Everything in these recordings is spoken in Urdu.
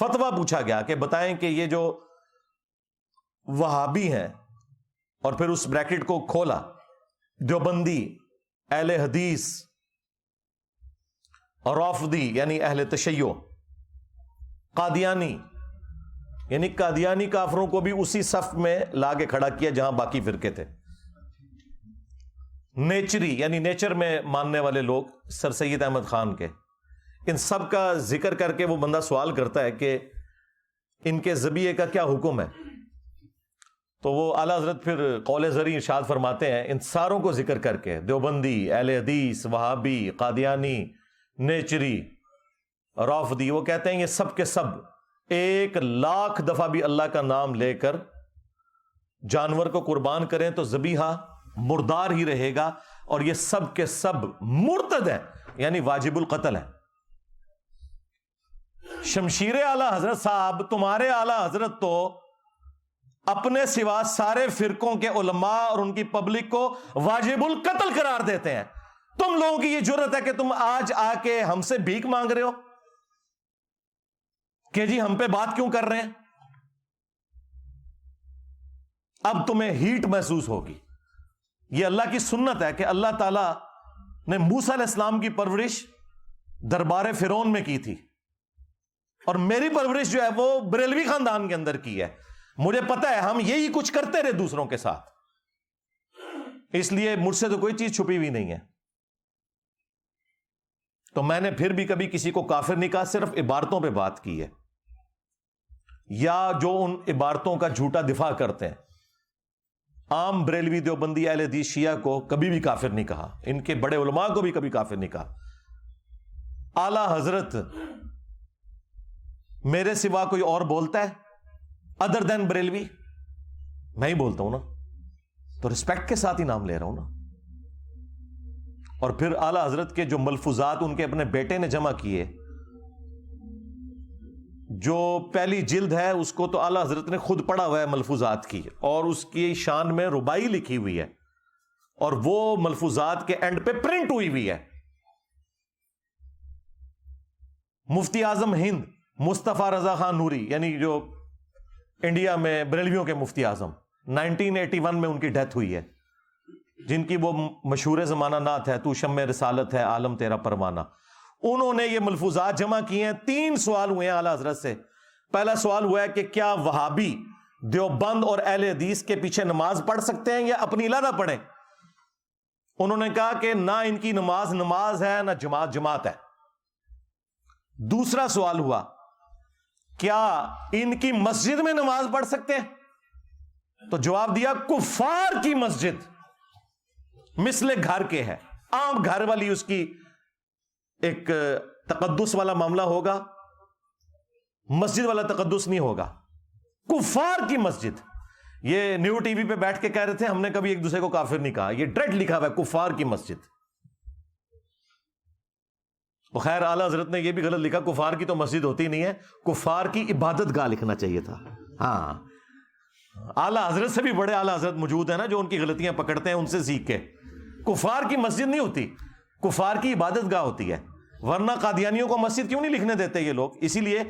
فتویٰ پوچھا گیا کہ بتائیں کہ یہ جو وہابی ہیں، اور پھر اس بریکٹ کو کھولا، دیوبندی، اہل حدیث، رافضی یعنی اہل تشیع، قادیانی یعنی قادیانی کافروں کو بھی اسی صف میں لا کے کھڑا کیا جہاں باقی فرقے تھے، نیچری یعنی نیچر میں ماننے والے لوگ سر سید احمد خان کے، ان سب کا ذکر کر کے وہ بندہ سوال کرتا ہے کہ ان کے ذبیحے کا کیا حکم ہے؟ تو وہ اعلیٰ حضرت پھر قول زری ارشاد فرماتے ہیں ان ساروں کو ذکر کر کے، دیوبندی، اہل حدیث، وہابی، قادیانی، نیچری، رافضی، وہ کہتے ہیں یہ سب کے سب 1,00,000 دفعہ بھی اللہ کا نام لے کر جانور کو قربان کریں تو ذبیحہ مردار ہی رہے گا، اور یہ سب کے سب مرتد ہیں یعنی واجب القتل ہیں۔ شمشیر اعلی حضرت صاحب، تمہارے اعلی حضرت تو اپنے سوا سارے فرقوں کے علماء اور ان کی پبلک کو واجب القتل قرار دیتے ہیں، تم لوگوں کی یہ جرت ہے کہ تم آج آ کے ہم سے بھیک مانگ رہے ہو کہ جی ہم پہ بات کیوں کر رہے ہیں؟ اب تمہیں ہیٹ محسوس ہوگی۔ یہ اللہ کی سنت ہے کہ اللہ تعالی نے موسیٰ علیہ السلام کی پرورش دربار فرعون میں کی تھی، اور میری پرورش جو ہے وہ بریلوی خاندان کے اندر کی ہے۔ مجھے پتا ہے ہم یہی کچھ کرتے رہے دوسروں کے ساتھ، اس لیے مجھ سے تو کوئی چیز چھپی ہوئی نہیں ہے۔ تو میں نے پھر بھی کبھی کسی کو کافر نہیں کہا، صرف عبارتوں پہ بات کی ہے، یا جو ان عبارتوں کا جھوٹا دفاع کرتے ہیں۔ عام بریلوی، دیوبندی، اہل حدیث، شیعہ کو کبھی بھی کافر نہیں کہا، ان کے بڑے علماء کو بھی کبھی کافر نہیں کہا۔ اعلی حضرت میرے سوا کوئی اور بولتا ہے ادر دین بریلوی؟ میں ہی بولتا ہوں نا، تو رسپیکٹ کے ساتھ ہی نام لے رہا ہوں نا۔ اور پھر اعلی حضرت کے جو ملفوظات ان کے اپنے بیٹے نے جمع کیے، جو پہلی جلد ہے اس کو تو اعلی حضرت نے خود پڑھا ہوا ہے ملفوظات کی، اور اس کی شان میں ربائی لکھی ہوئی ہے، اور وہ ملفوظات کے اینڈ پہ پرنٹ ہوئی ہوئی ہے۔ مفتی اعظم ہند مصطفیٰ رضا خان نوری، یعنی جو انڈیا میں بریلویوں کے مفتی اعظم، 1981 میں ان کی ڈیتھ ہوئی ہے، جن کی وہ مشہور زمانہ نعت ہے تو شمع رسالت ہے عالم تیرا پروانہ، انہوں نے یہ ملفوظات جمع کیے ہیں۔ 3 سوال ہوئے ہیں اعلیٰ حضرت سے۔ پہلا سوال ہوا ہے کہ کیا وہابی دیوبند اور اہل حدیث کے پیچھے نماز پڑھ سکتے ہیں یا اپنی علیحدہ پڑھیں؟ انہوں نے کہا کہ نہ ان کی نماز نماز ہے، نہ جماعت جماعت ہے۔ دوسرا سوال ہوا کیا ان کی مسجد میں نماز پڑھ سکتے ہیں؟ تو جواب دیا کفار کی مسجد مثل گھر کے ہے، عام گھر والی اس کی ایک تقدس والا معاملہ ہوگا، مسجد والا تقدس نہیں ہوگا، کفار کی مسجد۔ یہ نیو ٹی وی پہ بیٹھ کے کہہ رہے تھے ہم نے کبھی ایک دوسرے کو کافر نہیں کہا، یہ ڈائریکٹ لکھا ہوا ہے کفار کی مسجد۔ خیر اعلیٰ حضرت نے یہ بھی غلط لکھا، کفار کی تو مسجد ہوتی نہیں ہے، کفار کی عبادت گاہ لکھنا چاہیے تھا۔ ہاں، اعلیٰ حضرت سے بھی بڑے اعلیٰ حضرت موجود ہیں نا جو ان کی غلطیاں پکڑتے ہیں، ان سے سیکھ کے۔ کفار کی مسجد نہیں ہوتی، کفار کی عبادت گاہ ہوتی ہے، ورنہ قادیانیوں کو مسجد کیوں نہیں لکھنے دیتے یہ لوگ؟ اسی لیے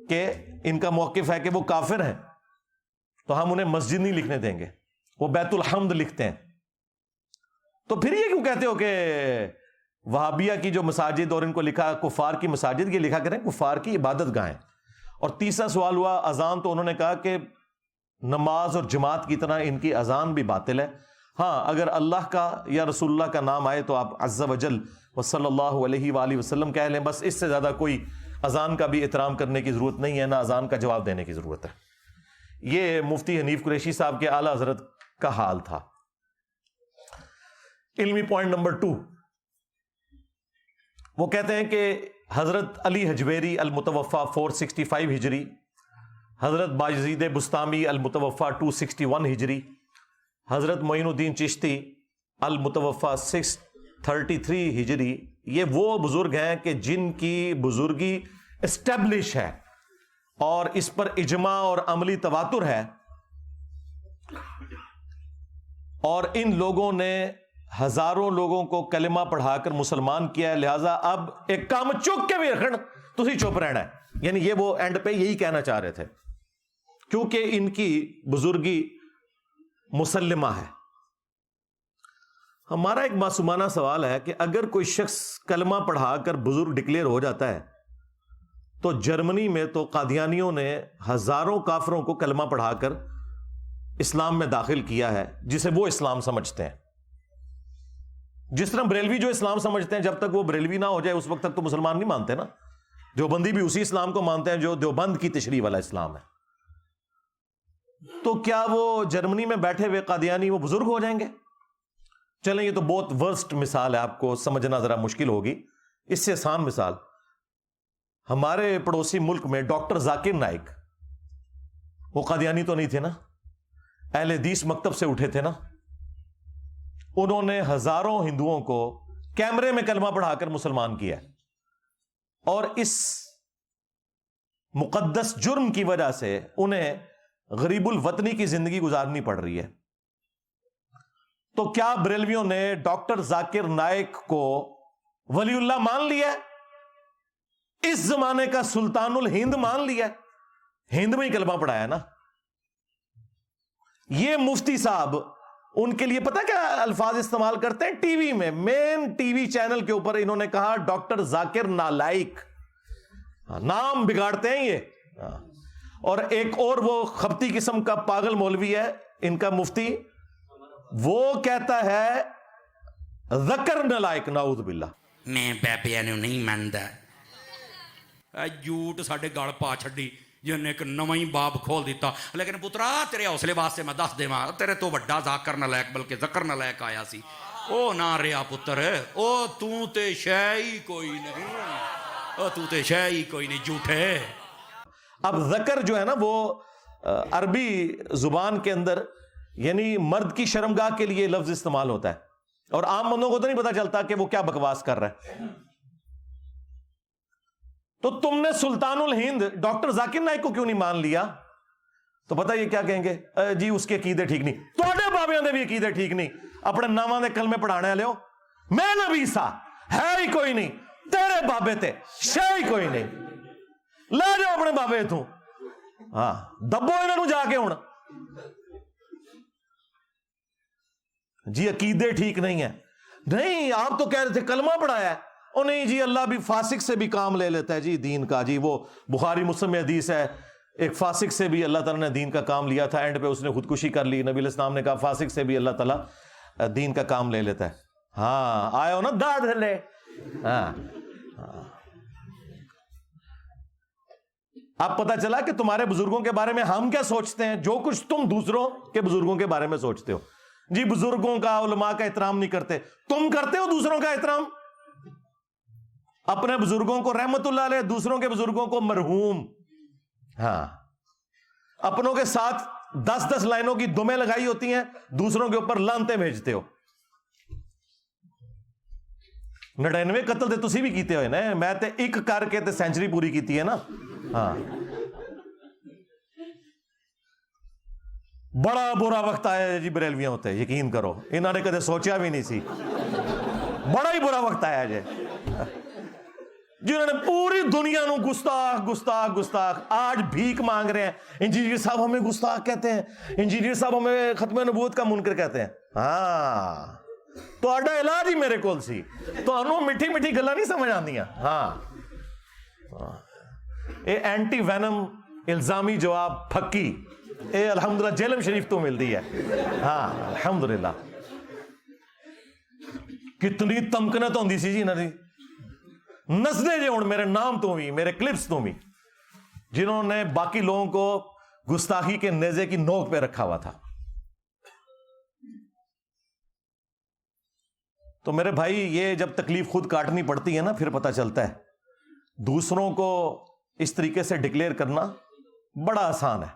کہ ان کا موقف ہے کہ وہ کافر ہیں، تو ہم انہیں مسجد نہیں لکھنے دیں گے، وہ بیت الحمد لکھتے ہیں۔ تو پھر یہ کیوں کہتے ہو کہ وہابیہ کی جو مساجد اور ان کو لکھا کفار کی مساجد، یہ لکھا کریں کفار کی عبادت گاہیں۔ اور تیسرا سوال ہوا اذان، تو انہوں نے کہا کہ نماز اور جماعت کی طرح ان کی اذان بھی باطل ہے۔ ہاں، اگر اللہ کا یا رسول اللہ کا نام آئے تو آپ عز وجل وصلی اللہ علیہ وآلہ وسلم کہہ لیں، بس اس سے زیادہ کوئی اذان کا بھی احترام کرنے کی ضرورت نہیں ہے، نہ اذان کا جواب دینے کی ضرورت ہے۔ یہ مفتی حنیف قریشی صاحب کے اعلیٰ حضرت کا حال تھا۔ علمی پوائنٹ نمبر 2، وہ کہتے ہیں کہ حضرت علی حجویری المتوفا 465 ہجری، حضرت باجزید بستامی المتوفا 261 ہجری، حضرت معین الدین چشتی المتوفا 633 ہجری، یہ وہ بزرگ ہیں کہ جن کی بزرگی اسٹیبلش ہے اور اس پر اجماع اور عملی تواتر ہے، اور ان لوگوں نے ہزاروں لوگوں کو کلمہ پڑھا کر مسلمان کیا ہے۔ لہذا اب ایک کام چک کے بھی رکھن، تسی چپ رہنا ہے، یعنی یہ وہ اینڈ پہ یہی کہنا چاہ رہے تھے، کیونکہ ان کی بزرگی مسلمہ ہے۔ ہمارا ایک معصومانہ سوال ہے کہ اگر کوئی شخص کلمہ پڑھا کر بزرگ ڈکلیئر ہو جاتا ہے، تو جرمنی میں تو قادیانیوں نے ہزاروں کافروں کو کلمہ پڑھا کر اسلام میں داخل کیا ہے، جسے وہ اسلام سمجھتے ہیں۔ جس طرح بریلوی جو اسلام سمجھتے ہیں، جب تک وہ بریلوی نہ ہو جائے اس وقت تک تو مسلمان نہیں مانتے نا۔ دیوبندی بھی اسی اسلام کو مانتے ہیں جو دیوبند کی تشریح والا اسلام ہے۔ تو کیا وہ جرمنی میں بیٹھے ہوئے قادیانی وہ بزرگ ہو جائیں گے؟ چلیں، یہ تو بہت ورسٹ مثال ہے، آپ کو سمجھنا ذرا مشکل ہوگی۔ اس سے آسان مثال، ہمارے پڑوسی ملک میں ڈاکٹر ذاکر نائک، وہ قادیانی تو نہیں تھے نا، اہل حدیث مکتب سے اٹھے تھے نا۔ انہوں نے ہزاروں ہندوؤں کو کیمرے میں کلمہ پڑھا کر مسلمان کیا، اور اس مقدس جرم کی وجہ سے انہیں غریب الوطنی کی زندگی گزارنی پڑ رہی ہے۔ تو کیا بریلویوں نے ڈاکٹر ذاکر نائک کو ولی اللہ مان لیا؟ اس زمانے کا سلطان الہند مان لیا؟ ہند میں ہی کلمہ پڑھایا نا۔ یہ مفتی صاحب ان کے لیے پتہ کیا الفاظ استعمال کرتے ہیں؟ ٹی وی میں، مین ٹی وی چینل کے اوپر انہوں نے کہا ڈاکٹر ذاکر نالائک۔ نام بگاڑتے ہیں یہ۔ اور ایک اور وہ خبتی قسم کا پاگل مولوی ہے ان کا مفتی، وہ کہتا ہے ذکر نالائک، نعوذ باللہ۔ میں بابیاں نوں نہیں مندا، جھوٹ ساڈے گل پا چھڈی جن نے ایک نواں ہی باب کھول دیتا۔ لیکن پترا تیرے حوصلے واسطے میں دس دیواں، تیرے تو وڈا ذاکر نالائک بلکہ ذکر نالائک آیا سی، او نہ رہیا پتر، او تو تے شے ہی کوئی نہیں، او تو تے شے ہی کوئی نہیں، جھوٹے۔ اب ذکر جو ہے نا، وہ عربی زبان کے اندر یعنی مرد کی شرمگاہ کے لیے لفظ استعمال ہوتا ہے، اور عام بندوں کو تو نہیں پتا چلتا کہ وہ کیا بکواس کر رہا ہے۔ تو تم نے سلطان الہند ڈاکٹر ذاکر نائک کو کیوں نہیں مان لیا؟ تو پتہ یہ کیا کہیں گے؟ جی اس کے عقیدے ٹھیک نہیں۔ تواڈے بابیاں دے بھی عقیدے ٹھیک نہیں، اپنے ناواں دے کلمے پڑھانے والے ہو۔ میں نبی سا ہے ہی کوئی نہیں، تیرے بابے تے شے ہی کوئی نہیں، لے جاؤ اپنے بابے تو، ہاں دبو انہاں نوں جا کے ہن۔ جی عقیدے ٹھیک نہیں ہے، نہیں آپ تو کہہ رہے تھے کلمہ پڑھایا ہے، او نہیں جی اللہ بھی فاسق سے بھی کام لے لیتا ہے جی دین کا۔ جی وہ بخاری مسلم میں حدیث ہے، ایک فاسق سے بھی اللہ تعالیٰ نے دین کا کام لیا تھا، اینڈ پہ اس نے خودکشی کر لی۔ نبی علیہ السلام نے کہا فاسق سے بھی اللہ تعالیٰ دین کا کام لے لیتا ہے۔ ہاں آئے ہو نا داڑھ لے۔ ہاں اب پتہ چلا کہ تمہارے بزرگوں کے بارے میں ہم کیا سوچتے ہیں، جو کچھ تم دوسروں کے بزرگوں کے بارے میں سوچتے ہو۔ جی بزرگوں کا، علماء کا احترام نہیں کرتے، تم کرتے ہو دوسروں کا احترام؟ اپنے بزرگوں کو رحمت اللہ علیہ، دوسروں کے بزرگوں کو مرحوم۔ ہاں اپنوں کے ساتھ 10 لائنوں کی دمیں لگائی ہوتی ہیں، دوسروں کے اوپر لانتے بھیجتے ہو۔ 99 قتل تے تسی بھی کیتے ہوئے نا، میں تے ایک کر کے تے سینچری پوری کیتی ہے نا۔ ہاں بڑا برا وقت آیا ہے جی بریلویاں ہوتے، یقین کرو انہوں نے کدے سوچیا بھی نہیں سی، بڑا ہی برا وقت آیا جی، جنہوں نے پوری دنیا نو گستاخ گستاخ گستاخ آج بھیک مانگ رہے ہیں۔ انجینئر صاحب ہمیں گستاخ کہتے ہیں، انجینئر صاحب ہمیں ختم نبوت کا منکر کہتے ہیں۔ ہاں تو آڈا علاج ہی میرے کول سی، تو انہوں مٹھی مٹھی گلا نہیں سمجھ آندیاں۔ ہاں اے اینٹی وینم الزامی جواب پھکی، اے الحمدللہ جیلم شریف تو ملتی ہے۔ ہاں الحمدللہ کتنی تمکنت ہوندی سی جی انہاں دی، نسدے جے ہن میرے نام تو بھی، میرے کلپس تو بھی، جنہوں نے باقی لوگوں کو گستاخی کے نیزے کی نوک پہ رکھا ہوا تھا۔ تو میرے بھائی یہ جب تکلیف خود کاٹنی پڑتی ہے نا، پھر پتہ چلتا ہے دوسروں کو اس طریقے سے ڈکلیئر کرنا بڑا آسان ہے۔